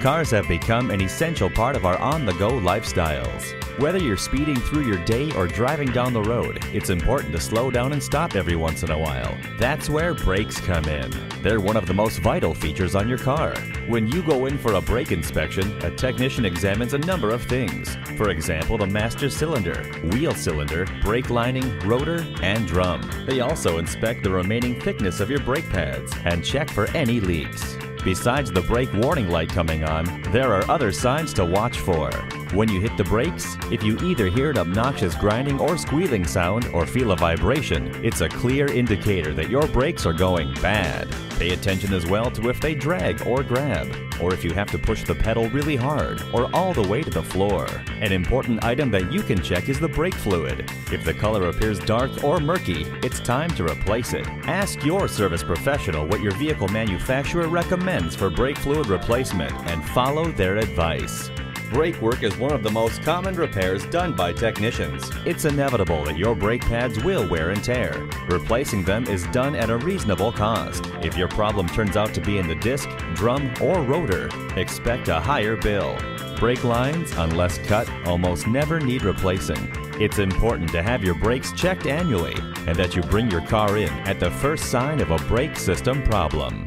Cars have become an essential part of our on-the-go lifestyles. Whether you're speeding through your day or driving down the road, it's important to slow down and stop every once in a while. That's where brakes come in. They're one of the most vital features on your car. When you go in for a brake inspection, a technician examines a number of things. For example, the master cylinder, wheel cylinder, brake lining, rotor, and drum. They also inspect the remaining thickness of your brake pads and check for any leaks. Besides the brake warning light coming on, there are other signs to watch for. When you hit the brakes, if you either hear an obnoxious grinding or squealing sound or feel a vibration, it's a clear indicator that your brakes are going bad. Pay attention as well to if they drag or grab, or if you have to push the pedal really hard or all the way to the floor. An important item that you can check is the brake fluid. If the color appears dark or murky, it's time to replace it. Ask your service professional what your vehicle manufacturer recommends for brake fluid replacement and follow their advice. Brake work is one of the most common repairs done by technicians. It's inevitable that your brake pads will wear and tear. Replacing them is done at a reasonable cost. If your problem turns out to be in the disc, drum, or rotor, expect a higher bill. Brake lines, unless cut, almost never need replacing. It's important to have your brakes checked annually and that you bring your car in at the first sign of a brake system problem.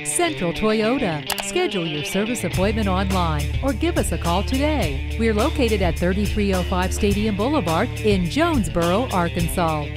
Central Toyota. Schedule your service appointment online or give us a call today. We're located at 3305 Stadium Boulevard in Jonesboro, Arkansas.